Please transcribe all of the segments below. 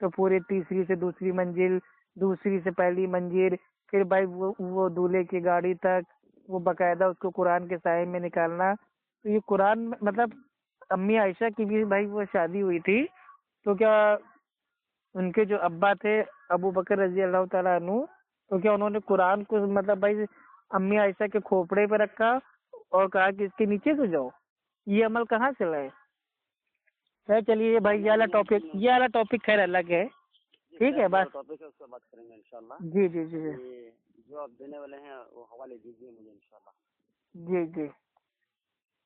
تو پورے تیسری سے دوسری منزل، دوسری سے پہلی منزل، پھر بھائی وہ دولہے کی گاڑی تک، وہ باقاعدہ اس کو قرآن کے سائے میں نکالنا. تو یہ قرآن مطلب امی عائشہ کی بھی بھائی وہ شادی ہوئی تھی، تو کیا ان کے جو ابا تھے ابو بکر رضی اللہ تعالیٰ عنہ، تو کیا انہوں نے قرآن کو مطلب بھائی امی عائشہ کے کھوپڑے پہ رکھا اور کہا کہ اس کے نیچے سو جاؤ؟ یہ عمل کہاں سے لائے؟ خیر چلیے بھائی، یہ والا ٹاپک خیر الگ ہے. ٹھیک ہے بس ٹاپک ہے اس پہ بات کریں گے انشاءاللہ. جی جی جی جی یہ جو آپ دینے والے ہیں وہ حوالے دیجیے مجھے انشاءاللہ. جی جی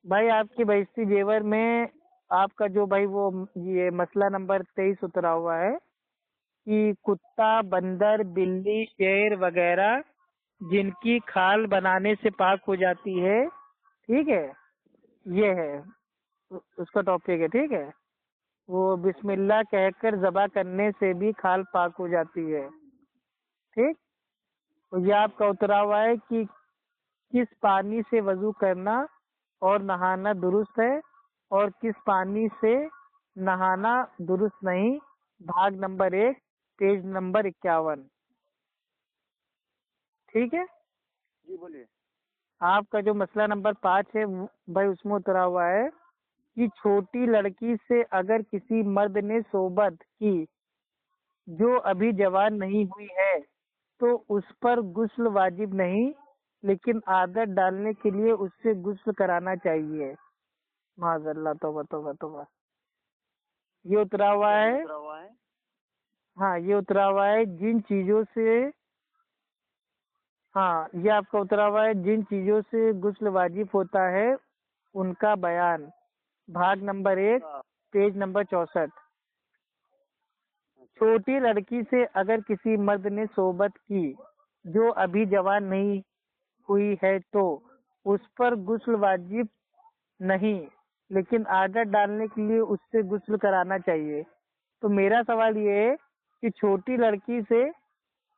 بھائی، آپ کی بہشتی زیور میں آپ کا جو بھائی وہ یہ مسئلہ نمبر 23 اترا ہوا ہے کہ کتا، بندر، بلی، شیر وغیرہ جن کی کھال بنانے سے پاک ہو جاتی ہے، ٹھیک ہے، یہ ہے اس کا ٹاپک ہے. ٹھیک ہے، وہ بسم اللہ کہہ کر ذبح کرنے سے بھی کھال پاک ہو جاتی ہے. ٹھیک، تو یہ آپ کا اترا ہوا ہے کہ کس پانی سے وضو کرنا اور نہانا درست ہے اور کس پانی سے نہانا درست نہیں. بھاگ نمبر 1 پیج نمبر 51. ٹھیک ہے، جی بولیے. آپ کا جو مسئلہ نمبر 5 ہے بھائی اس میں اترا ہوا ہے کہ چھوٹی لڑکی سے اگر کسی مرد نے صحبت کی جو ابھی جوان نہیں ہوئی ہے تو اس پر غسل واجب نہیں، لیکن عادت ڈالنے کے لیے اس سے غسل کرانا چاہیے. معاذ اللہ، توبہ توبہ توبہ. یہ اترا ہوا ہے، ہاں یہ اترا ہوا ہے جن چیزوں سے، ہاں یہ آپ کا اترا ہوا ہے جن چیزوں سے غسل واجب ہوتا ہے ان کا بیان. بھاگ نمبر 1 پیج نمبر 64. چھوٹی لڑکی سے اگر کسی مرد نے صحبت کی جو ابھی جوان نہیں ہوئی ہے تو اس پر غسل واجب نہیں، لیکن عادت ڈالنے کے لیے اس سے غسل کرانا چاہیے. تو میرا سوال یہ ہے کہ چھوٹی لڑکی سے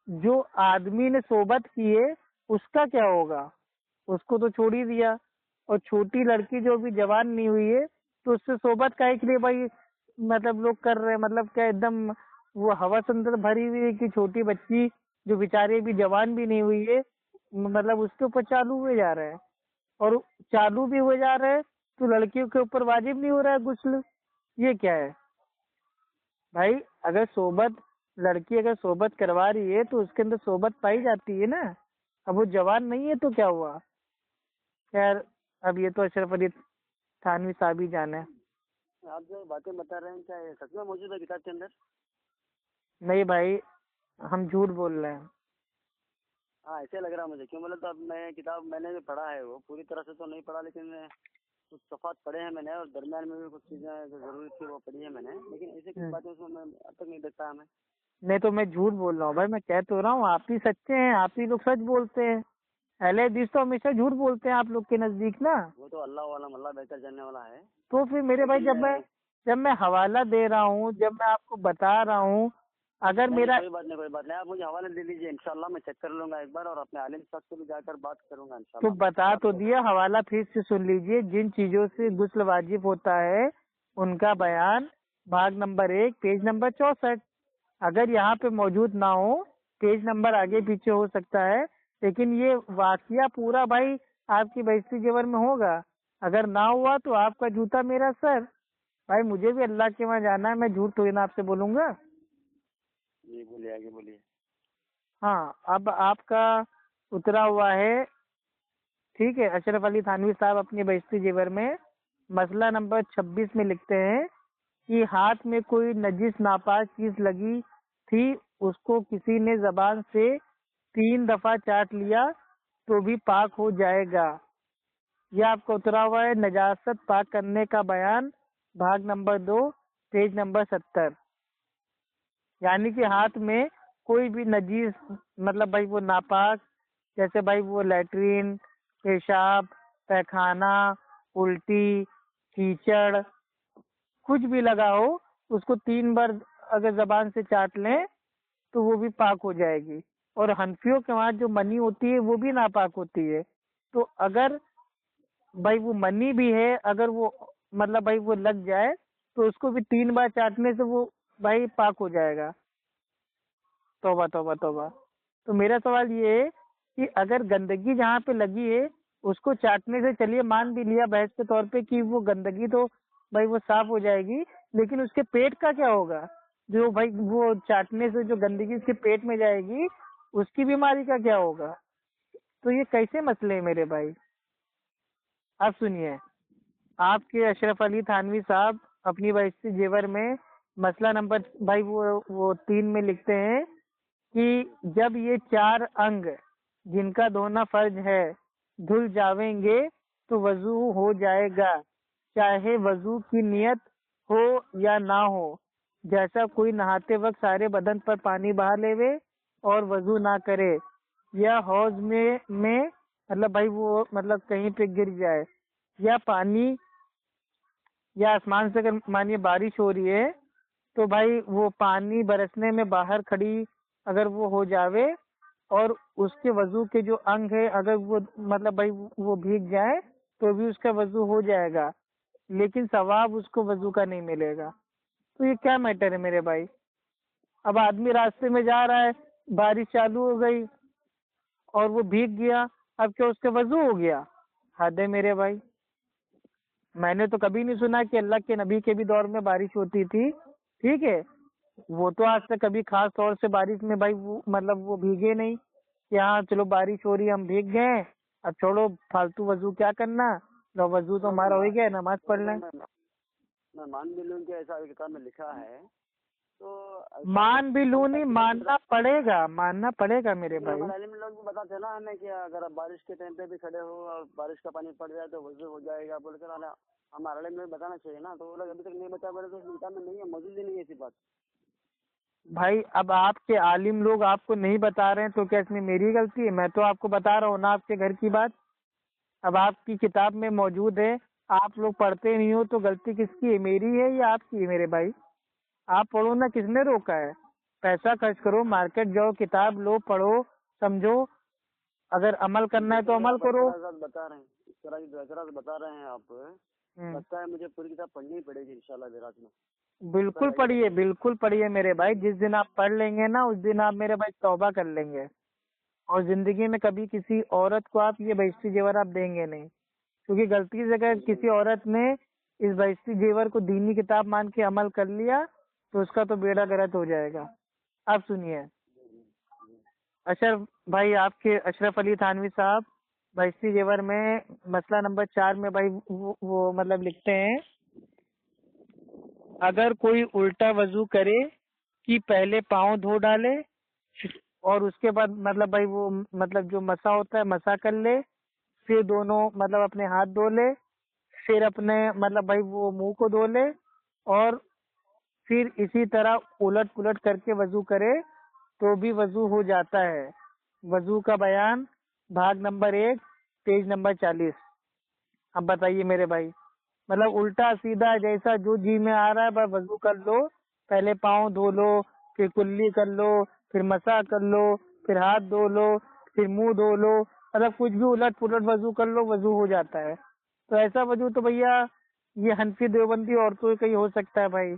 جو آدمی نے صحبت کی ہے اس کا کیا ہوگا؟ اس کو تو چھوڑ ہی دیا. اور چھوٹی لڑکی جو بھی جوان نہیں ہوئی ہے تو اس سے صحبت کا کے لیے بھائی مطلب لوگ کر رہے ہیں، مطلب کیا ایک دم وہ ہوس اندر بھری ہوئی ہے کہ چھوٹی بچی جو بیچاری بھی جوان بھی نہیں ہوئی ہے مطلب اس کے اوپر چالو ہوئے جا رہے ہیں، اور چالو بھی ہوئے جا رہے ہیں تو لڑکیوں کے اوپر واجب نہیں ہو رہا ہے غسل. یہ کیا ہے بھائی؟ اگر صحبت لڑکی اگر صحبت کروا رہی ہے تو اس کے اندر صحبت پائی جاتی ہے نا. اب وہ جوان نہیں ہے تو کیا ہوا؟ خیر اب یہ تو اشرف علی تھانوی صاحب ہی جانا ہے. آپ جو باتیں بتا رہے ہیں کیا یہ سچ میں موجود ہے کتاب کے اندر؟ نہیں بھائی، ہم جھوٹ بول رہے ہیں. ہاں ایسے لگ رہا مجھے، کیوں بولے تو اب میں کتاب میں نے بھی پڑھا ہے، وہ پوری طرح سے تو نہیں پڑھا لیکن کچھ صفحات پڑھے ہیں میں نے، اور درمیان میں بھی کچھ چیزیں جو ضروری تھی وہ پڑھی ہے میں نے، لیکن ایسے کچھ باتیں اس میں اب تک نہیں دیکھ پایا میں. نہیں تو میں جھوٹ بول رہا ہوں بھائی، میں کہہ تو رہا ہوں آپ ہی سچے ہیں، آپ ہی لوگ سچ بولتے ہیں. اہل حدیث تو ہمیشہ جھوٹ بولتے ہیں آپ لوگ کے نزدیک نا. وہ تو اللہ عالم، اللہ بہتر جاننے والا ہے. تو پھر میرے بھائی جب میں حوالہ دے رہا ہوں، جب میں آپ کو بتا رہا ہوں، اگر میرا کوئی بات نہیں، آپ مجھے حوالہ دے دیجیے انشاءاللہ، میں چیک کر لوں گا ایک بار اور اپنے عالم صاحب سے بھی جا کر بات کروں گا تو انشاءاللہ. بتا تو دیا، حوالہ پھر سے سن لیجئے. جن چیزوں سے غسل واجب ہوتا ہے ان کا بیان، بھاگ نمبر 1 پیج نمبر 64. اگر یہاں پہ موجود نہ ہو، پیج نمبر آگے پیچھے ہو سکتا ہے، لیکن یہ واقعہ پورا بھائی آپ کی بہشتی زیور میں ہوگا. اگر نہ ہوا تو آپ کا جوتا میرا سر. بھائی مجھے بھی اللہ کے وہاں جانا ہے، میں جھوٹ تھوڑی نا آپ سے بولوں گا. جی بولیے، آگے بولیے. ہاں اب آپ کا اترا ہوا ہے، ٹھیک ہے. اشرف علی تھانوی صاحب اپنی بہشتی زیور میں مسئلہ نمبر 26 میں لکھتے ہیں کہ ہاتھ میں کوئی نجس ناپاک چیز لگی تھی، اس کو کسی نے زبان سے 3 دفعہ چاٹ لیا تو بھی پاک ہو جائے گا. یہ آپ کو اترا ہوا ہے نجاست پاک کرنے کا بیان، بھاگ نمبر 2 پیج نمبر 70. یعنی کہ ہاتھ میں کوئی بھی نجیس مطلب بھائی وہ ناپاک، جیسے بھائی وہ لیٹرین، پیشاب، پیخانہ، الٹی، کیچڑ، کچھ بھی لگا ہو اس کو 3 بار اگر زبان سے چاٹ لیں تو وہ بھی پاک ہو جائے گی. اور حنفیوں کے وہاں جو منی ہوتی ہے وہ بھی ناپاک ہوتی ہے. تو اگر بھائی وہ منی بھی ہے، اگر وہ مطلب بھائی وہ لگ جائے تو اس کو بھی 3 بار چاٹنے سے وہ بھائی پاک ہو جائے گا۔ توبہ توبہ توبہ۔ تو میرا سوال یہ ہے کہ اگر گندگی جہاں پہ لگی ہے اس کو چاٹنے سے، چلیے مان بھی لیا بحث کے طور پہ کہ وہ گندگی تو بھائی وہ صاف ہو جائے گی، لیکن اس کے پیٹ کا کیا ہوگا؟ جو بھائی وہ چاٹنے سے جو گندگی اس کے پیٹ میں جائے گی اس کی بیماری کا کیا ہوگا؟ تو یہ کیسے مسئلے ہیں میرے بھائی؟ اب سنیے، آپ کے اشرف علی تھانوی صاحب اپنی بہشتی زیور میں مسئلہ نمبر بھائی وہ 3 میں لکھتے ہیں کہ جب یہ 4 انگ جن کا دھونا فرض ہے دھل جاویں گے تو وضو ہو جائے گا، چاہے وضو کی نیت ہو یا نہ ہو۔ جیسا کوئی نہاتے وقت سارے بدن پر پانی بہا لے اور وضو نہ کرے، یا حوض میں مطلب بھائی وہ مطلب کہیں پہ گر جائے، یا پانی یا آسمان سے اگر مانیے بارش ہو رہی ہے تو بھائی وہ پانی برسنے میں باہر کھڑی اگر وہ ہو جاوے اور اس کے وضو کے جو انگ ہے اگر وہ مطلب بھائی وہ بھیگ جائے تو بھی اس کا وضو ہو جائے گا، لیکن ثواب اس کو وضو کا نہیں ملے گا۔ تو یہ کیا میٹر ہے میرے بھائی؟ اب آدمی راستے میں جا رہا ہے، بارش چالو ہو گئی اور وہ بھیگ گیا، اب کیا اس کا وضو ہو گیا؟ حد ہے میرے بھائی۔ میں نے تو کبھی نہیں سنا کہ اللہ کے نبی کے بھی دور میں بارش ہوتی تھی، ٹھیک ہے، وہ تو آج تک کبھی خاص طور سے بارش میں بھائی وہ مطلب وہ بھیگے نہیں کہ ہاں چلو بارش ہو رہی ہے ہم بھیگ گئے، اب چھوڑو فالتو وضو کیا کرنا، لو وضو تو ہمارا ہو ہی گیا، نماز پڑھ لیں۔ میں مان بھی لوں کہ ایسا کتاب میں لکھا ہے، تو مان بھی لوں نہیں، ماننا پڑے گا میرے بھائی۔ ہمارے علم لوگ بھی بتاتے ہیں نا ہمیں کہ اگر آپ بارش کے ٹائم پہ بھی کھڑے ہو اور بارش کا پانی پڑ جائے تو وضو ہو جائے گا بول کر ہمارے علم میں بتانا چاہیے نا، تو وہ لوگ ابھی تک نہیں بتا بولے تو اس کتاب میں نہیں ہے، موجود ہی نہیں ہے ایسی بات۔ بھائی اب آپ کے عالم لوگ آپ کو نہیں بتا رہے ہیں تو کیا اس میں میری غلطی ہے؟ میں تو آپ کو بتا رہا ہوں نا آپ کے گھر کی بات۔ اب آپ کی کتاب میں موجود ہے، آپ لوگ پڑھتے نہیں ہو تو غلطی کس کی ہے، میری ہے یا آپ کی ہے میرے بھائی؟ آپ پڑھو نا، کس نے روکا ہے؟ پیسہ خرچ کرو، مارکیٹ جاؤ، کتاب لو، پڑھو، سمجھو، اگر عمل کرنا ہے تو عمل کرو۔ بتا رہے ہیں اس طرح کی اعتراض بتا رہے ہیں آپ، لگتا ہے مجھے پوری کتاب پڑھنی ہی پڑے گی انشاءاللہ رات میں۔ بالکل پڑھیے، بالکل پڑھیے میرے بھائی، جس دن آپ پڑھ لیں گے نا اس دن آپ میرے بھائی توبہ کر لیں گے، اور زندگی میں کبھی کسی عورت کو آپ یہ بہشتی زیور آپ دیں گے نہیں، کیونکہ غلطی سے اگر کسی عورت نے اس بہشتی زیور کو دینی کتاب مان کے عمل کر لیا تو اس کا تو بیڑا غرق ہو جائے گا۔ اب سنیے اشرف بھائی، آپ کے اشرف علی تھانوی صاحب بہشتی زیور میں مسئلہ نمبر 4 میں بھائی وہ مطلب لکھتے ہیں اگر کوئی الٹا وضو کرے کہ پہلے پاؤں دھو ڈالے اور اس کے بعد مطلب بھائی وہ مطلب جو مسا ہوتا ہے مسا کر لے، پھر دونوں مطلب اپنے ہاتھ دھو لے، پھر اپنے مطلب بھائی وہ منہ کو دھو لے، اور پھر اسی طرح الٹ پلٹ کر کے وضو کرے تو بھی وضو ہو جاتا ہے۔ وضو کا بیان بھاگ نمبر 1 پیج نمبر 40۔ اب بتائیے میرے بھائی، مطلب الٹا سیدھا جیسا جو جی میں آ رہا ہے بس وضو کر لو، پہلے پاؤں دھو لو، پھر کلی کر لو، پھر مسا کر لو، پھر ہاتھ دھو لو، پھر منہ دھو لو، مطلب کچھ بھی الٹ پلٹ وضو کر لو وضو ہو جاتا ہے۔ تو ایسا وضو تو بھیا یہ حنفی دیوبندی عورتوں کا ہی ہو سکتا ہے بھائی،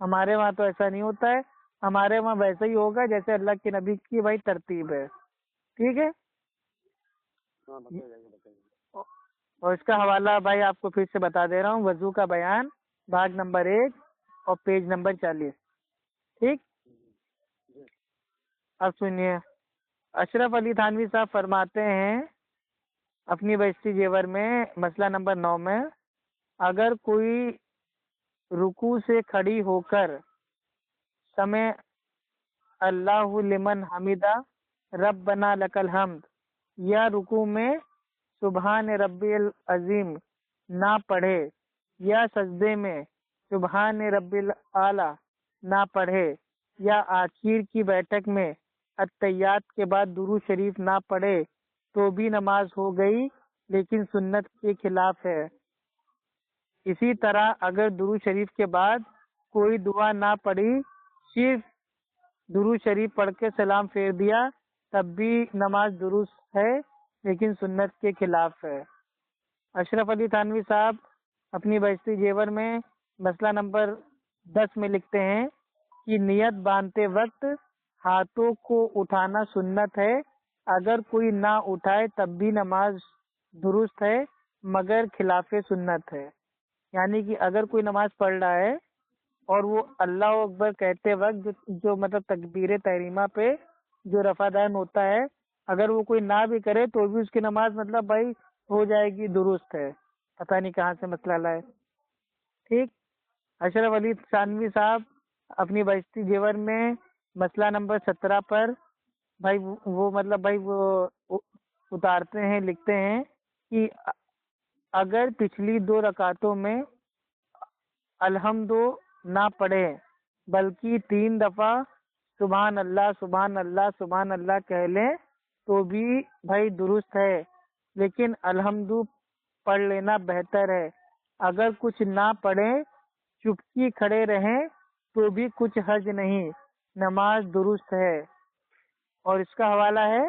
ہمارے وہاں تو ایسا نہیں ہوتا ہے، ہمارے وہاں ویسا ہی ہوگا جیسے اللہ کے نبی کی بھائی ترتیب ہے، ٹھیک ہے؟ اور اس کا حوالہ بھائی آپ کو پھر سے بتا دے رہا ہوں، وضو کا بیان بھاگ نمبر 1 اور پیج نمبر 40، ٹھیک؟ اب سنیے، اشرف علی تھانوی صاحب فرماتے ہیں اپنی بہشتی زیور میں مسئلہ نمبر 9 میں اگر کوئی رکوع سے کھڑی ہو کر سمع اللہ لمن حمیدہ ربنا لک الحمد یا رکوع میں سبحان ربی العظیم نہ پڑھے، یا سجدے میں سبحان ربی الاعلی نہ پڑھے، یا آخر کی بیٹھک میں التحیات کے بعد درود شریف نہ پڑھے تو بھی نماز ہو گئی لیکن سنت کے خلاف ہے۔ اسی طرح اگر درود شریف کے بعد کوئی دعا نہ پڑھی، صرف درود شریف پڑھ کے سلام پھیر دیا تب بھی نماز درست ہے لیکن سنت کے خلاف ہے۔ اشرف علی تھانوی صاحب اپنی بہشتی زیور میں مسئلہ نمبر 10 میں لکھتے ہیں کہ نیت باندھتے وقت ہاتھوں کو اٹھانا سنت ہے، اگر کوئی نہ اٹھائے تب بھی نماز درست ہے مگر خلاف سنت ہے۔ یعنی کہ اگر کوئی نماز پڑھ رہا ہے اور وہ اللہ اکبر کہتے وقت جو مطلب تکبیر تحریمہ پہ جو رفع دین ہوتا ہے، اگر وہ کوئی نہ بھی کرے تو بھی اس کی نماز مطلب بھائی ہو جائے گی، درست ہے۔ پتہ نہیں کہاں سے مسئلہ لائے۔ ٹھیک۔ اشرف علی تھانوی صاحب اپنی بہشتی جیور میں مسئلہ نمبر 17 پر بھائی وہ مطلب بھائی وہ اتارتے ہیں، لکھتے ہیں کہ اگر پچھلی 2 رکعتوں میں الحمد نہ پڑھے بلکہ 3 دفعہ سبحان اللہ سبحان اللہ سبحان اللہ کہہ لیں تو بھی بھائی درست ہے، لیکن الحمد پڑھ لینا بہتر ہے۔ اگر کچھ نہ پڑھیں، چپکی کھڑے رہیں تو بھی کچھ حرج نہیں، نماز درست ہے۔ اور اس کا حوالہ ہے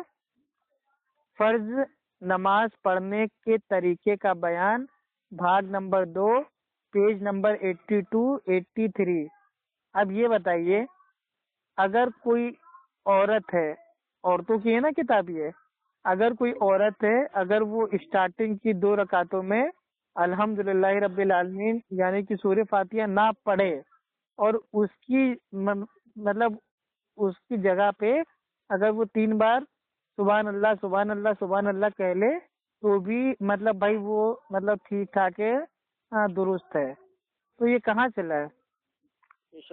فرض نماز پڑھنے کے طریقے کا بیان، بھاگ نمبر 2، پیج نمبر 82-83۔ اب یہ بتائیے، اگر کوئی عورت ہے، عورتوں کی ہے نا کتاب یہ، اگر کوئی عورت ہے، اگر وہ اسٹارٹنگ کی 2 رکعتوں میں الحمدللہ رب العالمین یعنی کہ سورہ فاتحہ نہ پڑھے اور اس کی مطلب اس کی جگہ پہ اگر وہ 3 بار سبحان اللہ سبحان اللہ سبحان اللہ کہہ لے تو بھی مطلب بھائی وہ مطلب ٹھیک ٹھاک ہے، درست ہے۔ تو یہ کہاں چلا ہے؟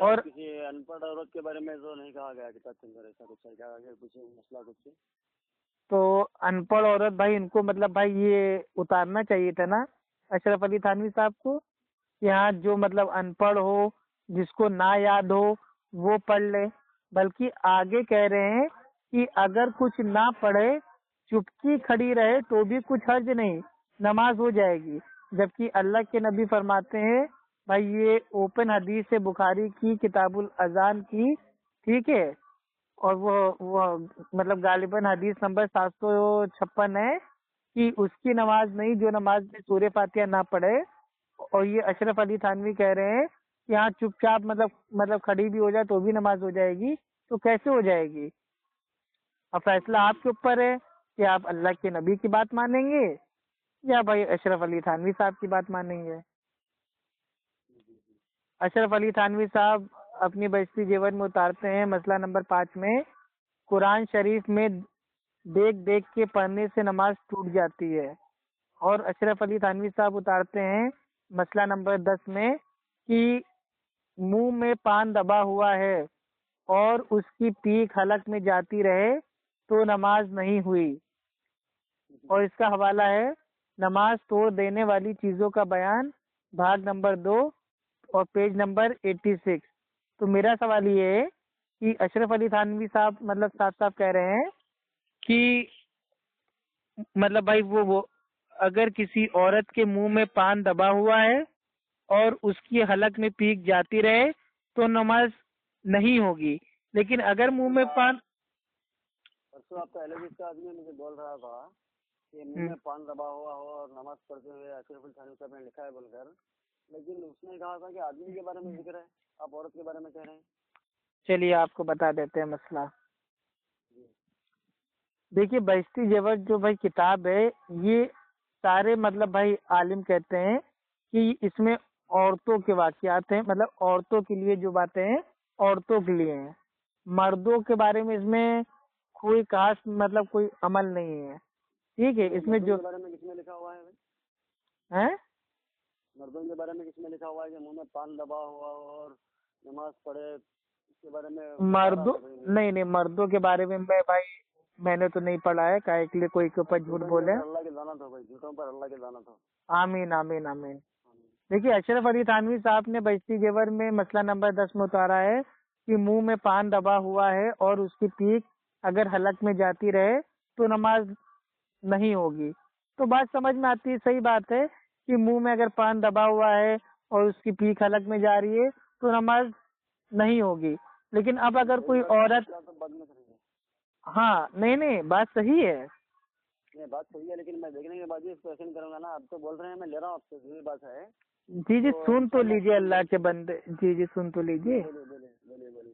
اور کسی ان پڑھ عورت کے بارے میں تو نہیں کہا گیا کتاب کے اندر، ایسا کچھ کہا گیا کچھ مسئلہ کچھ؟ تو ان پڑھ عورت بھائی ان کو مطلب بھائی یہ اتارنا چاہیے تھا نا اشرف علی تھانوی صاحب کو، یہاں جو مطلب ان پڑھ ہو، جس کو نہ یاد ہو وہ پڑھ لے، بلکہ آگے کہہ رہے ہیں کہ اگر کچھ نہ پڑھے چپکی کھڑی رہے تو بھی کچھ حرج نہیں، نماز ہو جائے گی۔ جبکہ اللہ کے نبی فرماتے ہیں بھائی یہ اوپن حدیث ہے بخاری کی کتاب الاذان کی، ٹھیک ہے، اور وہ مطلب غالباً حدیث نمبر 756 ہے کہ اس کی نماز نہیں جو نماز میں سورہ فاتحہ نہ پڑھے۔ اور یہ اشرف علی تھانوی کہہ رہے ہیں کہ یہاں چپ چاپ مطلب کھڑی بھی ہو جائے تو بھی نماز ہو جائے گی، تو کیسے ہو جائے گی؟ اب فیصلہ آپ کے اوپر ہے کہ آپ اللہ کے نبی کی بات مانیں گے یا بھائی اشرف علی تھانوی صاحب کی بات مانیں گے۔ اشرف علی تھانوی صاحب اپنی بہشتی جیور میں اتارتے ہیں مسئلہ نمبر 5 میں قرآن شریف میں دیکھ دیکھ کے پڑھنے سے نماز ٹوٹ جاتی ہے۔ اور اشرف علی تھانوی صاحب اتارتے ہیں مسئلہ نمبر 10 میں کہ منہ میں پان دبا ہوا ہے اور اس کی پیک حلق میں جاتی رہے تو نماز نہیں ہوئی۔ اور اس کا حوالہ ہے نماز توڑ دینے والی چیزوں کا بیان، بھاگ نمبر 2 اور پیج نمبر 86۔ تو میرا سوال یہ ہے کہ اشرف علی تھانوی صاحب مطلب صاحب کہہ رہے ہیں کہ مطلب بھائی وہ اگر کسی عورت کے منہ میں پان دبا ہوا ہے اور اس کی حلق میں پیک جاتی رہے تو نماز نہیں ہوگی، لیکن اگر منہ میں پان پرسوں آپ کا ایلوجسٹ کا آدمی مجھے بول رہا تھا کہ منہ میں پان دبا ہوا ہو اور نماز پڑھتے ہوئے اشرف علی تھانوی صاحب نے لکھا ہے بول کر، لیکن اس نے کہا تھا کہ آدمی کے بارے میں ذکر ہے، آپ عورت کے بارے میں کہہ رہے ہیں۔ چلیے آپ کو بتا دیتے ہیں مسئلہ۔ دیکھیے بہشتی جیور جو بھائی کتاب ہے یہ سارے مطلب بھائی عالم کہتے ہیں کہ اس میں عورتوں کے واقعات ہیں، مطلب عورتوں کے لیے جو باتیں ہیں عورتوں کے لیے ہیں، مردوں کے بارے میں اس میں کوئی خاص مطلب کوئی عمل نہیں ہے، ٹھیک ہے۔ اس میں جو بارے میں کس میں لکھا ہوا ہے ہیں مردوں کے بارے میں کس میں لکھا ہوا ہے کہ منہ میں پان دبا ہوا ہو اور نماز پڑھے، اس کے بارے میں مردوں نہیں مردوں کے بارے میں میں نے تو نہیں پڑھا ہے، کائے کے لیے کوئی کے اوپر جھوٹ بولے۔ اللہ کے لعنت ہو بھائی، جھوٹوں پر اللہ کے لعنت ہو۔ آمین آمین آمین۔ دیکھیے اشرف علی تھانوی صاحب نے بہشتی جیور میں مسئلہ نمبر 10 میں اتارا ہے کہ منہ میں پان دبا ہوا ہے اور اس کی پیک اگر حلق میں جاتی رہے تو نماز نہیں ہوگی۔ تو بات سمجھ میں آتی ہے، صحیح بات ہے کہ منہ میں اگر پان دبا ہوا ہے اور اس کی پیک حلق میں جا رہی ہے تو نماز نہیں ہوگی، لیکن اب اگر کوئی عورت ہاں نہیں بات صحیح ہے، بات صحیح ہے، لیکن میں دیکھنے کے بعد ہی اس کو ایکشن کروں گا نا۔ آپ تو بول رہے ہیں، میں لے رہا ہوں آپ سے، یہی بات ہے۔ جی سن تو لیجیے اللہ کے بندے، جی سن تو لیجیے۔ بولیے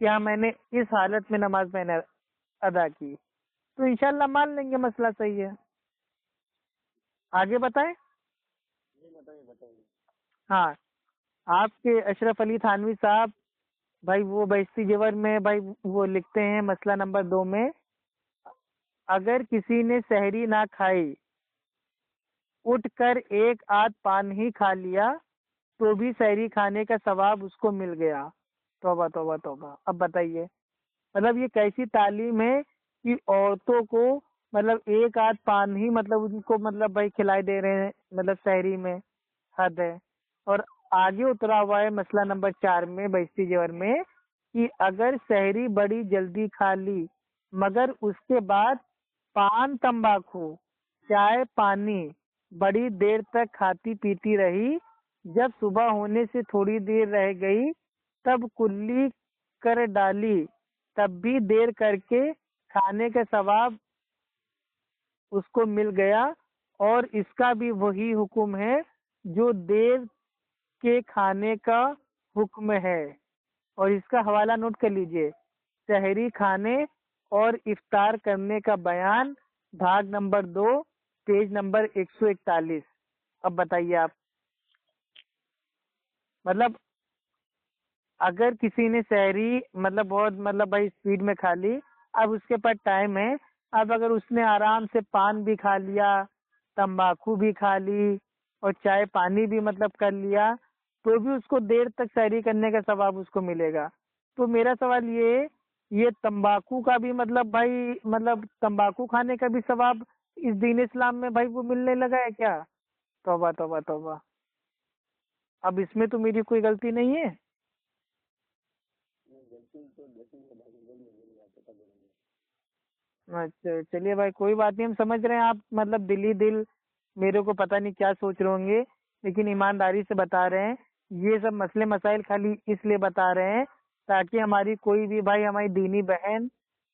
کہ ہاں میں نے اس حالت میں نماز میں نے ادا کی، تو انشاءاللہ مان لیں گے مسئلہ صحیح ہے. آگے بتائیں. جی بتائیے. ہاں، آپ کے اشرف علی تھانوی صاحب بھائی وہ بہشتی جیور میں بھائی وہ لکھتے ہیں مسئلہ نمبر 2 میں، اگر کسی نے سحری نہ کھائی، اٹھ کر ایک آدھ پان ہی کھا لیا تو بھی سحری کھانے کا ثواب اس کو مل گیا. توبہ توبہ توبہ. اب بتائیے مطلب یہ کیسی تعلیم ہے کہ عورتوں کو مطلب ایک آدھ پان ہی مطلب ان کو مطلب بھائی کھلائی دے رہے ہیں مطلب سحری میں، حد ہے. اور آگے اترا ہوا ہے مسئلہ نمبر 4 میں بہشتی جیور میں کہ اگر سحری بڑی جلدی کھا لی مگر اس کے بعد پان تمباکو چائے پانی بڑی دیر تک کھاتی پیتی رہی، جب صبح ہونے سے تھوڑی دیر رہ گئی تب کلی کر ڈالی، تب بھی دیر کر کے کھانے کا ثواب اس کو مل گیا، اور اس کا بھی وہی حکم ہے جو دیر کے کھانے کا حکم ہے. اور اس کا حوالہ نوٹ کر لیجئے، سحری کھانے اور افطار کرنے کا بیان، بھاگ نمبر 2 پیج نمبر 141. اب بتائیے آپ مطلب اگر کسی نے سحری مطلب بہت مطلب بھائی اسپیڈ میں کھا لی، اب اس کے پاس ٹائم ہے، اب اگر اس نے آرام سے پان بھی کھا لیا، تمباکو بھی کھا لی اور چائے پانی بھی مطلب کر لیا تو بھی اس کو دیر تک سحری کرنے کا ثواب اس کو ملے گا. تو میرا سوال یہ تمباکو کا بھی مطلب بھائی مطلب تمباکو کھانے کا بھی ثواب اس دین اسلام میں بھائی وہ ملنے لگا ہے کیا؟ توبہ توبہ توبہ. اب اس میں تو میری کوئی غلطی نہیں ہے. اچھا چلیے بھائی کوئی بات نہیں، ہم سمجھ رہے ہیں آپ مطلب دلی دل میرے کو پتہ نہیں کیا سوچ رہے ہوں گے، لیکن ایمانداری سے بتا رہے ہیں یہ سب مسئلے مسائل خالی اس لیے بتا رہے ہیں تاکہ ہماری کوئی بھی بھائی ہماری دینی بہن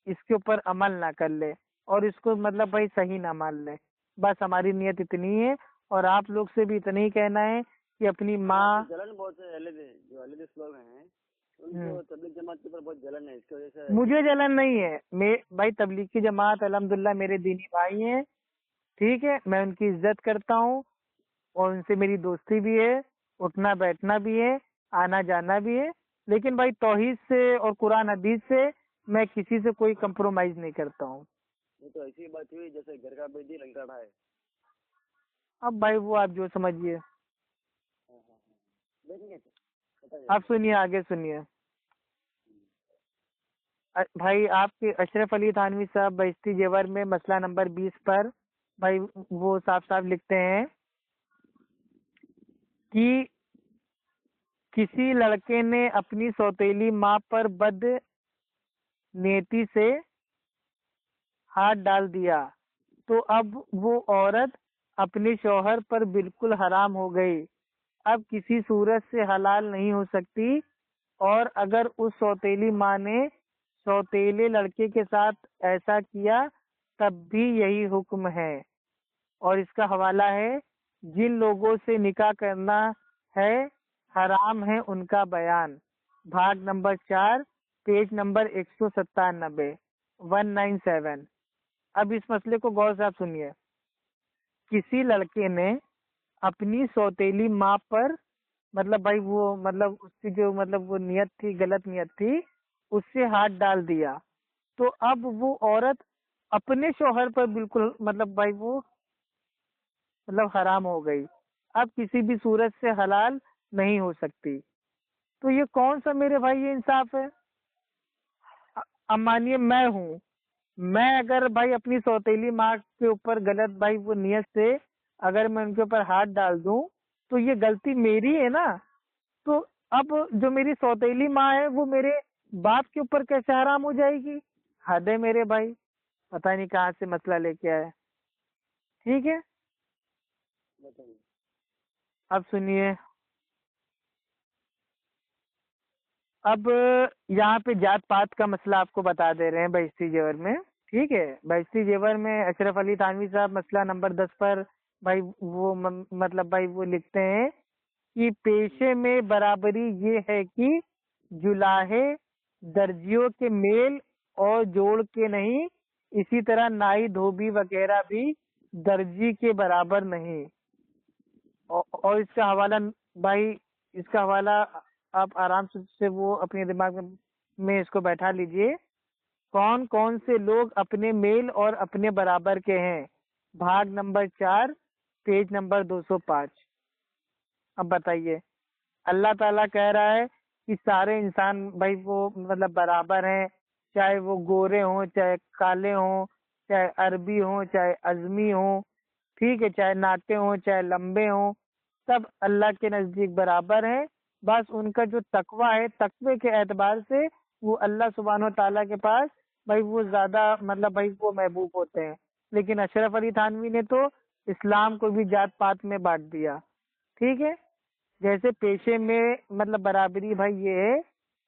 اس کے اوپر عمل نہ کر لے اور اس کو مطلب بھائی صحیح نہ مان لے. بس ہماری نیت اتنی ہے، اور آپ لوگ سے بھی اتنا ہی کہنا ہے کہ اپنی ماں جلن بہت ہے جو اہل حدیث لوگ ہیں ان کو تبلیغ جماعت کے اوپر بہت جلن ہے، اس کی وجہ سے مجھے جلن نہیں ہے. میں بھائی تبلیغ کی جماعت الحمدللہ میرے دینی بھائی ہیں، ٹھیک ہے، میں ان کی عزت کرتا ہوں اور ان سے میری دوستی بھی ہے، اٹھنا بیٹھنا بھی ہے، آنا جانا بھی ہے، لیکن بھائی توحید سے اور قرآن حدیث سے میں کسی سے کوئی کمپرومائز نہیں کرتا ہوں. یہ تو ایسی بات ہوئی جیسے گھر کا بیدی لنکا ڈھائے. اب بھائی وہ آپ جو سمجھیے. بتائیے. آپ سنیے آگے سنیے. بھائی آپ کے اشرف علی تھانوی صاحب بہشتی جیور میں مسئلہ نمبر 20 پر بھائی وہ صاف صاف لکھتے ہیں کہ کسی لڑکے نے اپنی سوتیلی ماں پر بد نیتی سے ہاتھ ڈال دیا تو اب وہ عورت اپنے شوہر پر بالکل حرام ہو گئی، اب کسی صورت سے حلال نہیں ہو سکتی. اور اگر اس سوتیلی ماں نے سوتیلے لڑکے کے ساتھ ایسا کیا تب بھی یہی حکم ہے. اور اس کا حوالہ ہے جن لوگوں سے نکاح کرنا ہے حرام ہے ان کا بیان، بھاگ نمبر 4 پیج نمبر 197 197. اب اس مسئلے کو غور سے آپ سنیے. کسی لڑکے نے اپنی سوتیلی ماں پر مطلب بھائی وہ مطلب اس کی جو مطلب وہ نیت تھی غلط نیت تھی اس سے ہاتھ ڈال دیا تو اب وہ عورت اپنے شوہر پر بالکل مطلب بھائی وہ مطلب حرام ہو گئی، اب کسی بھی صورت سے حلال نہیں ہو سکتی. تو یہ کون سا میرے بھائی یہ انصاف ہے؟ اب مانیے میں اگر بھائی اپنی سوتیلی ماں کے اوپر غلط بھائی وہ نیت سے اگر میں ان کے اوپر ہاتھ ڈال دوں تو یہ غلطی میری ہے نا. تو اب جو میری سوتیلی ماں ہے وہ میرے باپ کے اوپر کیسے حرام ہو جائے گی؟ حد ہے میرے بھائی، پتہ نہیں کہاں سے مسئلہ لے کے آئے. ٹھیک ہے اب سنیے. اب یہاں پہ جات پات کا مسئلہ آپ کو بتا دے رہے ہیں بہشتی جیور میں، ٹھیک ہے. بہشتی جیور میں اشرف علی تھانوی صاحب مسئلہ نمبر 10 پر بھائی وہ مطلب بھائی وہ لکھتے ہیں کہ پیشے میں برابری یہ ہے کہ جلاہے درجیوں کے میل اور جوڑ کے نہیں، اسی طرح نائی دھوبی وغیرہ بھی درجی کے برابر نہیں۔ اور اس کا حوالہ بھائی، اس کا حوالہ آپ آرام سے وہ اپنے دماغ میں اس کو بیٹھا لیجئے۔ کون کون سے لوگ اپنے میل اور اپنے برابر کے ہیں، بھاگ نمبر 4 پیج نمبر 205۔ اب بتائیے، اللہ تعالیٰ کہہ رہا ہے کہ سارے انسان بھائی وہ مطلب برابر ہیں، چاہے وہ گورے ہوں، چاہے کالے ہوں، چاہے عربی ہوں، چاہے عزمی ہوں، ٹھیک ہے، چاہے ناٹے ہوں، چاہے لمبے ہوں، سب اللہ کے نزدیک برابر ہیں۔ بس ان کا جو تقویٰ ہے، تقوی کے اعتبار سے وہ اللہ سبحانہ و تعالیٰ کے پاس بھائی وہ زیادہ مطلب بھائی وہ محبوب ہوتے ہیں۔ لیکن اشرف علی تھانوی نے تو اسلام کو بھی جات پات میں بانٹ دیا، ٹھیک ہے۔ جیسے پیشے میں مطلب برابری بھائی یہ ہے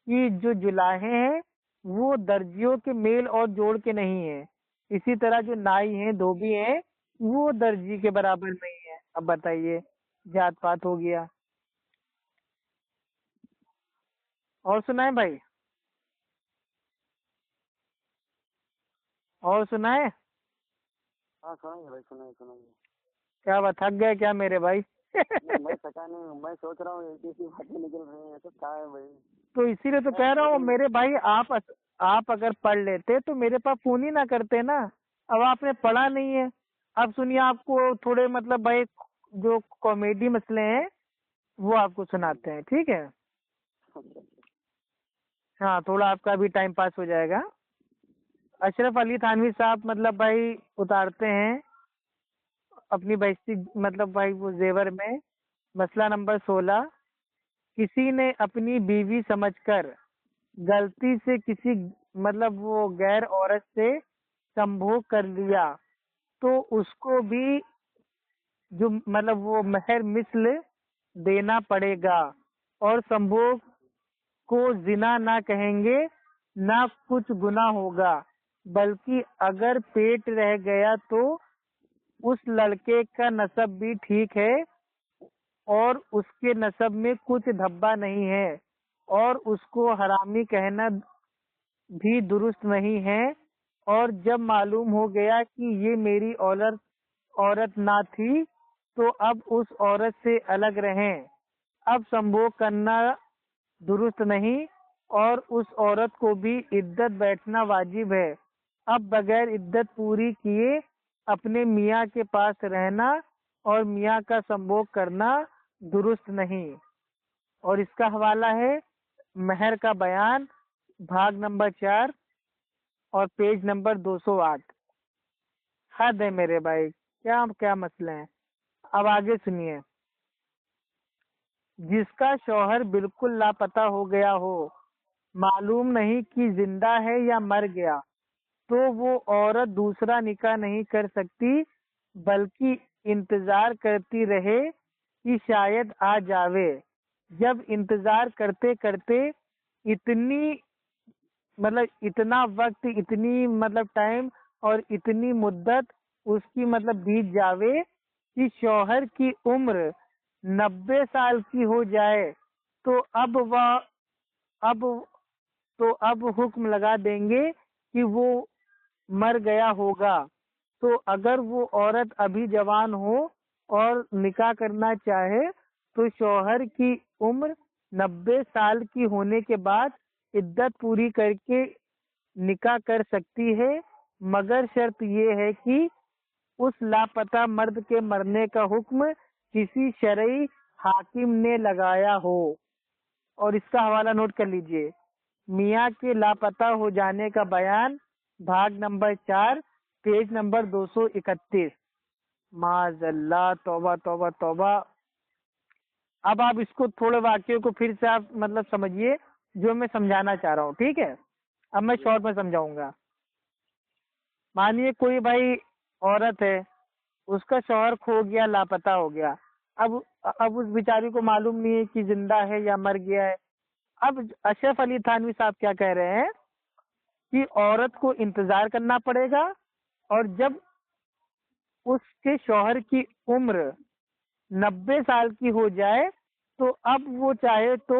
کہ جو جلاہیں ہیں وہ درجیوں کے میل اور جوڑ کے نہیں ہیں، اسی طرح جو نائی ہیں، دھوبی ہیں، وہ درجی کے برابر نہیں ہے۔ اب بتائیے، جات پات ہو گیا۔ اور سنائیں بھائی، اور سنائیں؟ ہاں سنائیے بھائی، سنائیے۔ کیا بات، تھک گئے کیا میرے بھائی؟ نہیں میں تھکا نہیں ہوں، میں سوچ رہا ہوں ایک ایسی باتیں نکل رہی ہیں، سب کیا ہے بھائی؟ تو اسی لیے تو کہہ رہا ہوں میرے بھائی، آپ اگر پڑھ لیتے تو میرے پاس فون ہی نہ کرتے نا۔ اب آپ نے پڑھا نہیں ہے۔ اب سنیے، آپ کو تھوڑے مطلب بھائی جو کامیڈی مسئلے ہیں وہ آپ کو سناتے ہیں، ٹھیک ہے؟ ہاں، تھوڑا آپ کا بھی ٹائم پاس ہو جائے گا۔ اشرف علی تھانوی صاحب مطلب بھائی اتارتے ہیں اپنی بہشتی مطلب بھائی وہ زیور میں، مسئلہ نمبر 16، کسی نے اپنی بیوی سمجھ کر غلطی سے کسی مطلب وہ غیر عورت سے سمبھوگ کر لیا تو اس کو بھی جو مطلب وہ مہر مثل دینا پڑے گا، اور سمبھوگ کو زنا نہ کہیں گے، نہ کچھ گناہ ہوگا، بلکہ اگر پیٹ رہ گیا تو اس لڑکے کا نسب بھی ٹھیک ہے اور اس کے نسب میں کچھ دھبا نہیں ہے، اور اس کو حرامی کہنا بھی درست نہیں ہے، اور جب معلوم ہو گیا کہ یہ میری عورت نہ تھی تو اب اس عورت سے الگ رہیں، اب سمبھوگ کرنا درست نہیں، اور اس عورت کو بھی عدت بیٹھنا واجب ہے، اب بغیر عدت پوری کیے اپنے میاں کے پاس رہنا اور میاں کا سمبھوگ کرنا درست نہیں۔ اور اس کا حوالہ ہے مہر کا بیان، بھاگ نمبر 4 اور پیج نمبر 208۔ حد ہے میرے بھائی، کیا مسئلہ ہے۔ اب آگے سنیے، جس کا شوہر بالکل لاپتہ ہو گیا ہو، معلوم نہیں کہ زندہ ہے یا مر گیا، تو وہ عورت دوسرا نکاح نہیں کر سکتی، بلکہ انتظار کرتی رہے کہ شاید آ جاوے۔ جب انتظار کرتے کرتے اتنا وقت، اتنی مطلب ٹائم اور اتنی مدت اس کی مطلب بیت جاوے کہ شوہر کی عمر 90 سال کی ہو جائے تو اب حکم لگا دیں گے کہ وہ مر گیا ہوگا۔ تو اگر وہ عورت ابھی جوان ہو اور نکاح کرنا چاہے تو شوہر کی عمر 90 سال کی ہونے کے بعد عدت پوری کر کے نکاح کر سکتی ہے، مگر شرط یہ ہے کہ اس لاپتہ مرد کے مرنے کا حکم کسی شرعی حاکم نے لگایا ہو۔ اور اس کا حوالہ نوٹ کر لیجئے، میاں کے لاپتہ ہو جانے کا بیان، بھاگ نمبر 4 پیج نمبر 231۔ معاذ اللہ، توبہ توبہ توبہ۔ اب آپ اس کو تھوڑے واقعے کو پھر سے آپ مطلب سمجھیے جو میں سمجھانا چاہ رہا ہوں، ٹھیک ہے؟ اب میں شارٹ میں سمجھاؤں گا۔ مانیے کوئی بھائی عورت ہے، اس کا شوہر کھو گیا، لاپتہ ہو گیا، اب اس بیچاری کو معلوم نہیں ہے کہ زندہ ہے یا مر گیا ہے۔ اب اشرف علی تھانوی صاحب کیا کہہ رہے ہیں کہ عورت کو انتظار کرنا پڑے گا، اور جب اس کے شوہر کی عمر 90 سال کی ہو جائے تو اب وہ چاہے تو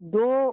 2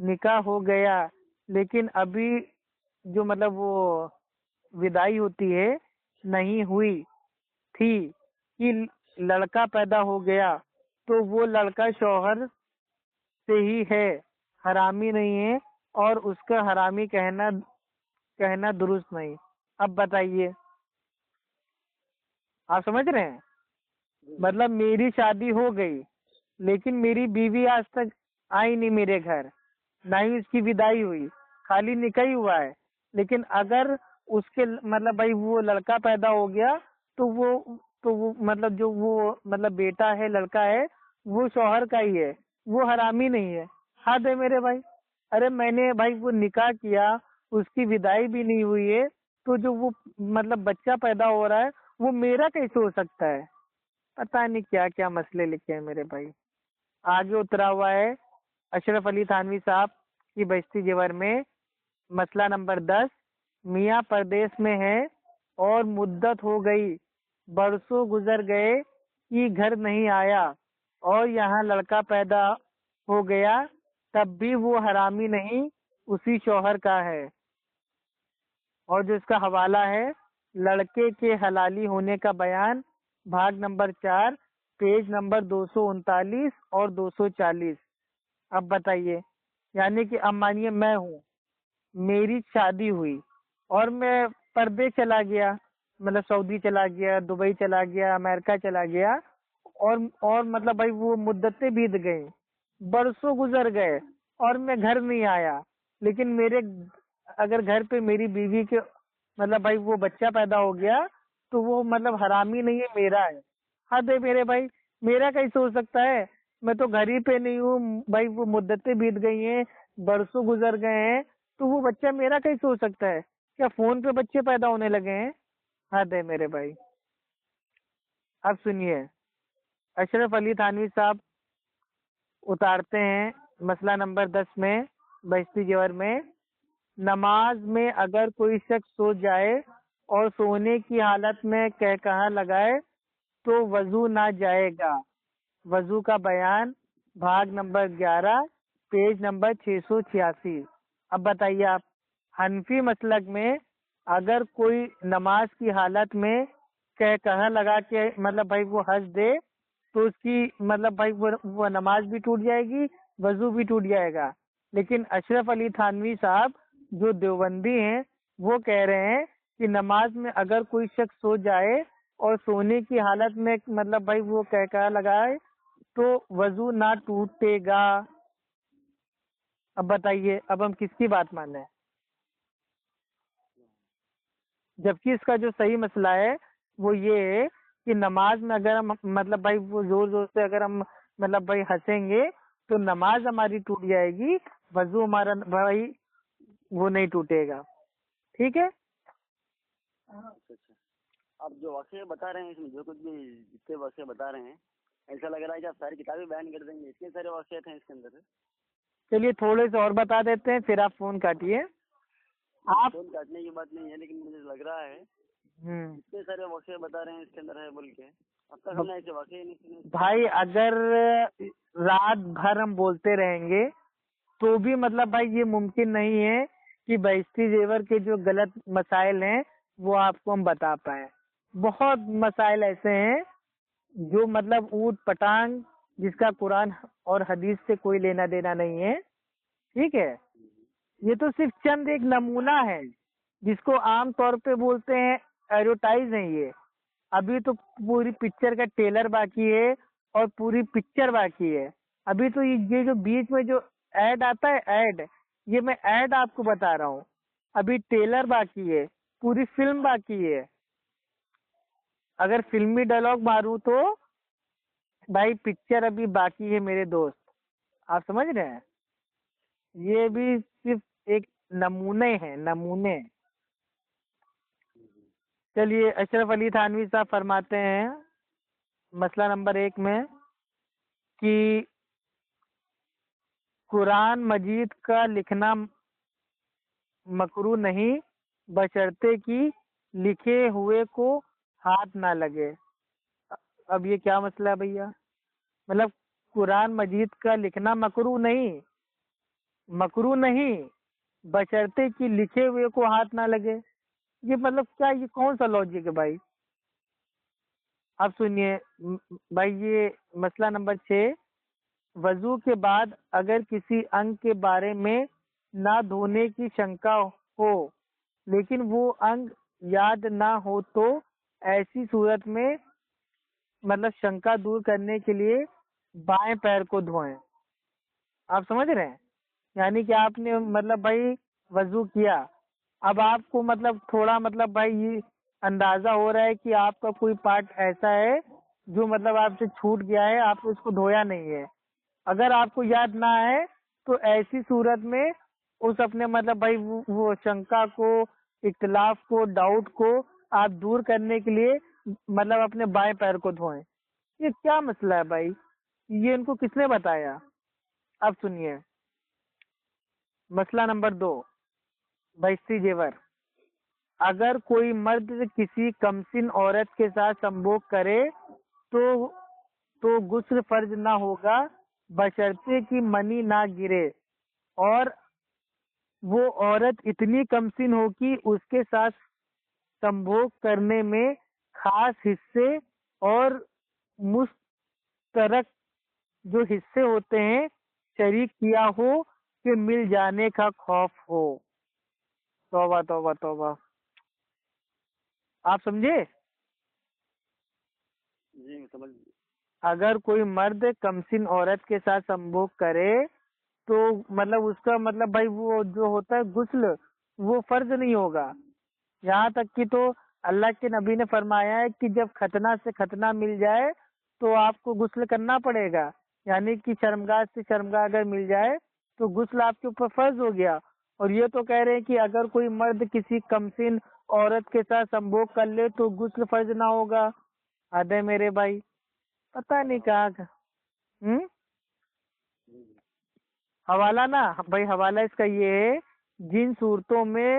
نکاح ہو گیا لیکن ابھی جو مطلب وہ ودائی ہوتی ہے نہیں ہوئی تھی کہ لڑکا پیدا ہو گیا، تو وہ لڑکا شوہر سے ہی ہے، حرامی نہیں ہے، اور اس کا حرامی کہنا درست نہیں۔ اب بتائیے، آپ سمجھ رہے ہیں؟ مطلب میری شادی ہو گئی لیکن میری بیوی آج تک آئی نہیں میرے گھر، نہ ہی اس کی ودائی ہوئی، خالی نکاح ہی ہوا ہے، لیکن اگر اس کے مطلب بھائی وہ لڑکا پیدا ہو گیا تو وہ مطلب جو وہ مطلب بیٹا ہے، لڑکا ہے، وہ شوہر کا ہی ہے، وہ حرامی نہیں ہے۔ حد ہے میرے بھائی، ارے میں نے بھائی وہ نکاح کیا، اس کی ودائی بھی نہیں ہوئی ہے، تو جو وہ مطلب بچہ پیدا ہو رہا ہے وہ میرا کیسے ہو سکتا ہے؟ پتہ نہیں کیا کیا مسئلے لکھے ہیں میرے بھائی۔ آگے اترا ہوا ہے اشرف علی تھانوی صاحب کی بہشتی زیور میں، مسئلہ نمبر 10، میاں پردیس میں ہے اور مدت ہو گئی، برسوں گزر گئے کہ گھر نہیں آیا، اور یہاں لڑکا پیدا ہو گیا، تب بھی وہ حرامی نہیں، اسی شوہر کا ہے۔ اور جو اس کا حوالہ ہے، لڑکے کے حلالی ہونے کا بیان، بھاگ نمبر 4، پیج نمبر 239 اور 240۔ اب بتائیے، یعنی کہ اب مانیے میں ہوں، میری شادی ہوئی اور میں پردیس چلا گیا، مطلب سعودی چلا گیا، دبئی چلا گیا، امریکہ چلا گیا، اور مطلب بھائی وہ مدتیں بیت گئی، برسوں گزر گئے اور میں گھر نہیں آیا، لیکن میرے اگر گھر پہ میری بیوی کے مطلب بھائی وہ بچہ پیدا ہو گیا تو وہ مطلب حرامی نہیں ہے، میرا ہے۔ حد ہے میرے بھائی، میرا کیسے ہو سکتا ہے؟ میں تو گھر ہی پہ نہیں ہوں بھائی، وہ مدتیں بیت گئی ہیں، برسوں گزر گئے ہیں، تو وہ بچہ میرا کیسے ہو سکتا ہے؟ کیا فون پہ بچے پیدا ہونے لگے ہیں؟ حد ہے میرے بھائی۔ اب سنیے، اشرف علی تھانوی صاحب اتارتے ہیں مسئلہ نمبر 10 میں بہشتی زیور میں، نماز میں اگر کوئی شخص سو جائے اور سونے کی حالت میں کہا لگائے تو وضو نہ جائے گا۔ وضو کا بیان، بھاگ نمبر 11، پیج نمبر 686۔ اب بتائیے آپ، حنفی مسلک میں اگر کوئی نماز کی حالت میں کہا لگا کے مطلب بھائی وہ ہنس دے تو اس کی مطلب بھائی وہ نماز بھی ٹوٹ جائے گی، وضو بھی ٹوٹ جائے گا۔ لیکن اشرف علی تھانوی صاحب جو دیوبندی ہیں وہ کہہ رہے ہیں کہ نماز میں اگر کوئی شخص سو جائے اور سونے کی حالت میں مطلب بھائی وہ کہا لگائے تو وضو نہ ٹوٹے گا۔ اب بتائیے، اب ہم کس کی بات مانیں؟ جبکہ اس کا جو صحیح مسئلہ ہے وہ یہ ہے کہ نماز میں اگر ہم مطلب بھائی وہ زور زور سے اگر ہم مطلب بھائی ہنسیں گے تو نماز ہماری ٹوٹ جائے گی، وضو ہمارا بھائی وہ نہیں ٹوٹے گا۔ ٹھیک ہے؟ اچھا اچھا، آپ جو واقعے بتا رہے ہیں اس میں جو کچھ بھی جتنے واقعے بتا رہے ہیں، ایسا لگ رہا ہے کہ آپ ساری کتابیں بیان کر دیں گے، اتنے سارے واقعات ہیں اس کے اندر۔ چلیے تھوڑے سے اور بتا دیتے ہیں پھر آپ فون کاٹیے۔ آپ فون کاٹنے کی بات نہیں ہے، لیکن مجھے لگ رہا ہے اتنے سارے واقعے بتا رہے ہیں اس کے اندر ہے بول کے، اب تک ہم نے ایسے واقعے نہیں سنے۔ بھائی اگر رات بھر ہم بولتے رہیں گے تو بھی مطلب بھائی یہ ممکن نہیں ہے کہ بہشتی زیور کے جو غلط مسائل ہیں وہ آپ کو ہم بتا پائیں۔ بہت مسائل ایسے ہیں جو مطلب اونٹ پٹانگ جس کا قرآن اور حدیث سے کوئی لینا دینا نہیں ہے۔ ٹھیک ہے، یہ تو صرف چند ایک نمونہ ہے جس کو عام طور پہ بولتے ہیں ایڈورٹائز ہیں۔ یہ ابھی تو پوری پکچر کا ٹریلر باقی ہے اور پوری پکچر باقی ہے۔ ابھی تو یہ جو بیچ میں جو ایڈ آتا ہے، ایڈ، یہ میں ایڈ آپ کو بتا رہا ہوں، ابھی ٹریلر باقی ہے، پوری فلم باقی ہے۔ اگر فلمی ڈائلاگ ماروں تو بھائی پکچر ابھی باقی ہے میرے دوست، آپ سمجھ رہے ہیں؟ یہ بھی صرف ایک نمونے ہیں، نمونے۔ چلیے اشرف علی تھانوی صاحب فرماتے ہیں مسئلہ نمبر 1 میں کہ قرآن مجید کا لکھنا مکروہ نہیں بشرطے کہ لکھے ہوئے کو ہاتھ نہ لگے۔ اب یہ کیا مسئلہ ہے بھیا؟ مطلب قرآن مجید کا لکھنا مکروہ نہیں، مکروہ نہیں بشرطے کہ لکھے ہوئے کو ہاتھ نہ لگے. یہ مطلب کیا، یہ کون سا لاجک ہے بھائی؟ اب سنیے بھائی، یہ مسئلہ نمبر 6، وضو کے بعد اگر کسی انگ کے بارے میں نہ دھونے کی شنکا ہو لیکن وہ انگ یاد نہ ہو تو ایسی صورت میں مطلب شنکا دور کرنے کے لیے بائیں پیر کو دھوئیں. آپ سمجھ رہے ہیں؟ یعنی کہ آپ نے مطلب بھائی وضو کیا، اب آپ کو مطلب تھوڑا مطلب بھائی یہ اندازہ ہو رہا ہے کہ آپ کا کوئی پارٹ ایسا ہے جو مطلب آپ سے چھوٹ گیا ہے، آپ نے اس کو دھویا نہیں ہے. اگر آپ کو یاد نہ آئے تو ایسی صورت میں اس اپنے مطلب بھائی وہ شنکا کو، اختلاف کو، ڈاؤٹ کو آپ دور کرنے کے لیے مطلب اپنے بائیں پیر کو دھوئیں. یہ کیا مسئلہ ہے بھائی؟ یہ ان کو کس نے بتایا؟ اب سنیے مسئلہ نمبر 2، بہشتی زیور. اگر کوئی مرد کسی کمسن عورت کے ساتھ سمبھوگ کرے تو غسل فرض نہ ہوگا بشرطے کی منی نہ گرے اور وہ عورت اتنی کمسن ہو کہ اس کے ساتھ سمبھوگ کرنے میں خاص حصے اور مشترک جو حصے ہوتے ہیں شریک کیا ہو کہ مل جانے کا خوف ہو. توبہ توبہ توبہ. آپ سمجھے؟ جی سمجھ. اگر کوئی مرد کمسن عورت کے ساتھ سمبھوگ کرے تو مطلب اس کا مطلب بھائی وہ جو ہوتا ہے غسل وہ فرض نہیں ہوگا. یہاں تک کہ تو اللہ کے نبی نے فرمایا ہے کہ جب ختنہ سے ختنہ مل جائے تو آپ کو غسل کرنا پڑے گا. یعنی کہ شرمگاہ سے شرمگاہ اگر مل جائے تو غسل آپ کے اوپر فرض ہو گیا. اور یہ تو کہہ رہے ہیں کہ اگر کوئی مرد کسی کمسن عورت کے ساتھ سمبھوگ کر لے تو غسل فرض نہ ہوگا. حد ہے میرے بھائی، پتہ نہیں کہاں کا. حوالہ نا بھائی، حوالہ اس کا یہ ہے، جن صورتوں میں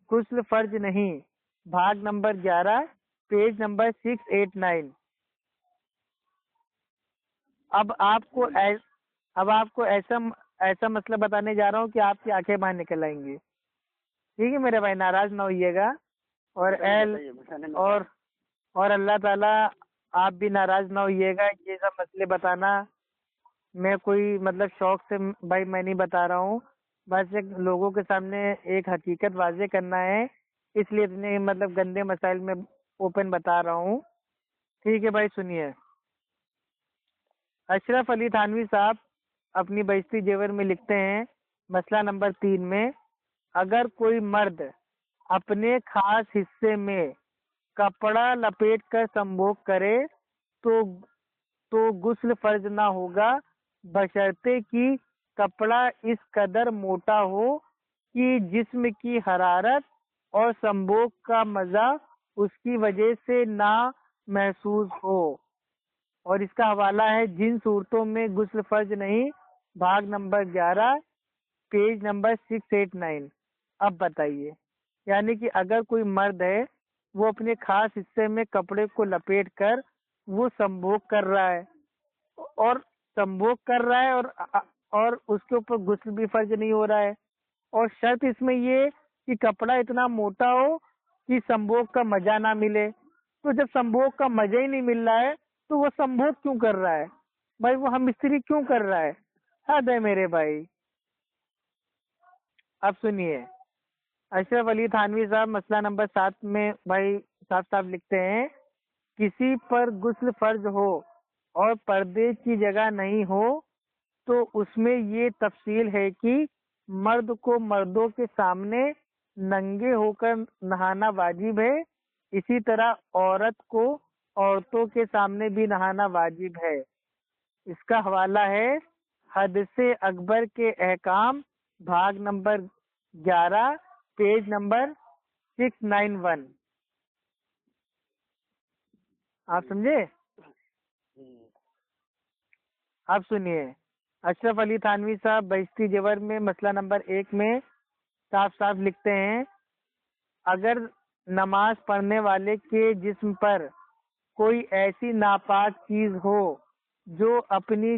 غسل فرض نہیں، بھاگ نمبر 11 پیج نمبر 689. اب آپ کو ایسا مسئلہ بتانے جا رہا ہوں کہ آپ کی آنکھیں باہر نکل آئیں گی. ٹھیک ہے میرے بھائی، ناراض نہ ہوئیے گا. اور اللہ تعالیٰ آپ بھی ناراض نہ ہوئیے گا. یہ سب مسئلے بتانا میں کوئی مطلب شوق سے بھائی میں نہیں بتا رہا ہوں، بس ایک لوگوں کے سامنے ایک حقیقت واضح کرنا ہے، اس لیے اتنے مطلب گندے مسائل میں اوپن بتا رہا ہوں. ٹھیک ہے بھائی، سنیے. اشرف علی تھانوی صاحب اپنی بہشتی زیور میں لکھتے ہیں مسئلہ نمبر 3 میں، اگر کوئی مرد اپنے خاص حصے میں کپڑا لپیٹ کر سمبھوگ کرے تو غسل فرض نہ ہوگا بشرطے کہ کپڑا اس قدر موٹا ہو کہ جسم کی حرارت اور سمبھوگ کا مزہ اس کی وجہ سے نہ محسوس ہو. اور اس کا حوالہ ہے جن صورتوں میں غسل فرض نہیں، بھاگ نمبر 11 پیج نمبر 689. اب بتائیے، یعنی کہ اگر کوئی مرد ہے وہ اپنے خاص حصے میں کپڑے کو لپیٹ کر وہ سمبھوگ کر رہا ہے اور اس کے اوپر غسل بھی فرض نہیں ہو رہا ہے، اور شرط اس میں یہ کہ کپڑا اتنا موٹا ہو کہ سمبھوگ کا مزہ نہ ملے. تو جب سمبھوگ کا مزہ ہی نہیں مل رہا ہے تو وہ سمبھوگ کیوں کر رہا ہے بھائی؟ وہ ہم استری کیوں کر رہا ہے؟ حد ہے میرے بھائی. اب سنیے، اشرف علی تھانوی صاحب مسئلہ نمبر 7 میں بھائی صاحب لکھتے ہیں، کسی پر غسل فرض ہو اور پردے کی جگہ نہیں ہو تو اس میں یہ تفصیل ہے کہ مرد کو مردوں کے سامنے ننگے ہو کر نہانا واجب ہے، اسی طرح عورت کو عورتوں کے سامنے بھی نہانا واجب ہے. اس کا حوالہ ہے حدث اکبر کے احکام، بھاگ نمبر 11 پیج نمبر 691. آپ سمجھے؟ آپ سنیے، اشرف علی تھانوی صاحب بہشتی زیور میں مسئلہ نمبر 1 میں صاف لکھتے ہیں، اگر نماز پڑھنے والے کے جسم پر کوئی ایسی ناپاک چیز ہو جو اپنی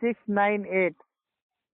698।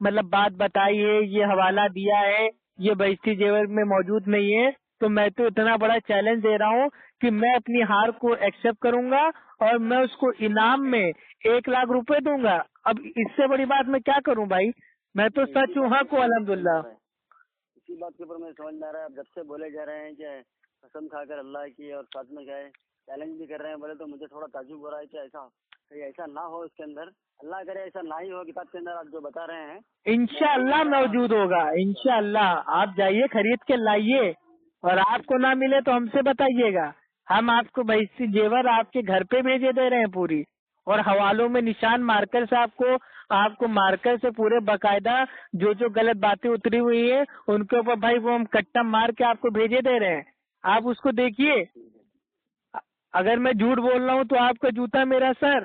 مطلب بات بتائی ہے، یہ حوالہ دیا ہے، یہ بہشتی زیور میں موجود نہیں ہے، تو میں تو اتنا بڑا چیلنج دے رہا ہوں کہ میں اپنی ہار کو ایکسپٹ کروں گا اور میں اس کو انعام میں 1,00,000 روپے دوں گا۔ اب اس سے بڑی بات میں کیا کروں بھائی، میں تو سچ ہوں حق ہوں الحمدللہ۔ اسی بات کے اوپر میں سمجھ میں آ رہا ہے، اب جب سے بولے جا رہے ہیں کہ قسم کھا کر اللہ کی اور ساتھ میں کیا ہے چیلنج بھی کر رہے ہیں بولے، تو مجھے تھوڑا تعجب ہو رہا ہے کہ ایسا نہ ہو اس کے اندر، اللہ کرے ایسا نہ ہی ہو کتاب کے اندر آپ جو بتا رہے ہیں۔ انشاءاللہ موجود ہوگا، انشاءاللہ آپ جائیے خرید کے لائیے، اور آپ کو نہ ملے تو ہم سے بتائیے گا، ہم آپ کو بہشتی زیور آپ کے گھر پہ بھیجے دے رہے ہیں پوری، اور حوالوں میں نشان مارکر سے آپ کو مارکر سے پورے باقاعدہ جو غلط باتیں اتری ہوئی ہیں ان کے اوپر بھائی وہ ہم کٹا مار کے آپ کو بھیجے دے رہے ہیں، آپ اس کو دیکھیے۔ اگر میں جھوٹ بول رہا ہوں تو آپ کا جوتا میرا سر۔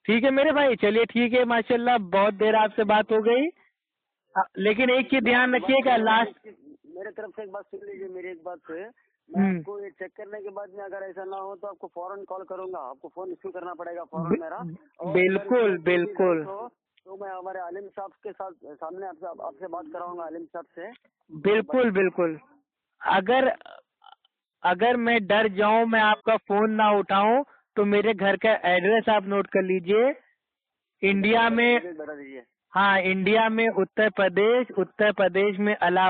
ٹھیک ہے میرے بھائی، چلیے ٹھیک ہے، ماشاءاللہ بہت دیر آپ سے بات ہو گئی، لیکن ایک چیز دھیان رکھیے گا، لاسٹ میرے طرف سے ایک بات سن لیجیے، میری ایک بات سے میں آپ کو یہ چیک کرنے کے بعد میں اگر ایسا نہ ہو تو آپ کو فوراً کال کروں گا، آپ کو فون ایشو کرنا پڑے گا فوراً میرا، بالکل بالکل تو میں ہمارے عالم صاحب کے ساتھ سامنے آپ سے بات کراؤں گا، عالم صاحب سے۔ بالکل بالکل، اگر میں ڈر جاؤں میں آپ کا فون نہ اٹھاؤں تو میرے گھر کا ایڈریس آپ نوٹ کر لیجئے۔ انڈیا میں، ہاں انڈیا میں اتر پردیش میں الہ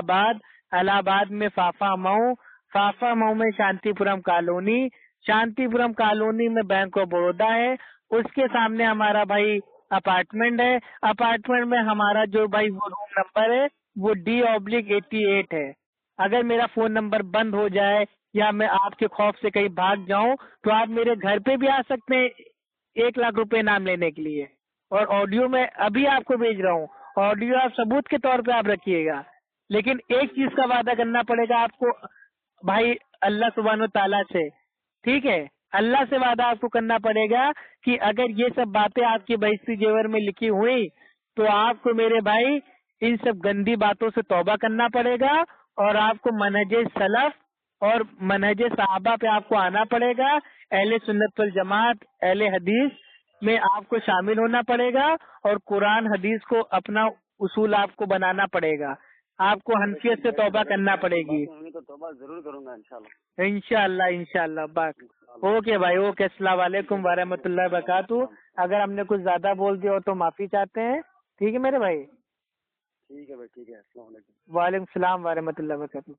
آباد میں فافا مئو میں شانتی پورم کالونی میں بینک آف بڑودا ہے، اس کے سامنے ہمارا بھائی اپارٹمنٹ ہے، اپارٹمنٹ میں ہمارا جو بھائی وہ روم نمبر ہے وہ D/88 ہے۔ اگر میرا فون نمبر بند ہو جائے یا میں آپ کے خوف سے کہیں بھاگ جاؤں تو آپ میرے گھر پہ بھی آ سکتے ہیں 1,00,000 روپے نام لینے کے لیے، اور آڈیو میں ابھی آپ کو بھیج رہا ہوں، آڈیو آپ ثبوت کے طور پہ آپ رکھیے گا، لیکن ایک چیز کا وعدہ کرنا پڑے گا آپ کو بھائی اللہ سبحانہ و تعالیٰ سے، ٹھیک ہے، اللہ سے وعدہ آپ کو کرنا پڑے گا کہ اگر یہ سب باتیں آپ کی بہشتی زیور میں لکھی ہوئی تو آپ کو میرے بھائی ان سب گندی باتوں سے توبہ کرنا پڑے گا، اور آپ کو منہج سلف اور منہج صحابہ پہ آپ کو آنا پڑے گا، اہل سنت والجماعت اہل حدیث میں آپ کو شامل ہونا پڑے گا، اور قرآن حدیث کو اپنا اصول آپ کو بنانا پڑے گا، آپ کو حنفیت سے توبہ کرنا پڑے گی۔ تو توبہ ضرور کروں گا انشاءاللہ بات اوکے بھائی، اوکے، السلام علیکم ورحمۃ اللہ وبرکاتہ۔ اگر ہم نے کچھ زیادہ بول دیا ہو تو معافی چاہتے ہیں، ٹھیک ہے میرے بھائی؟ ٹھیک ہے بھائی، ٹھیک ہے، السلام علیکم۔ وعلیکم السلام ورحمۃ اللہ وبرکاتہ۔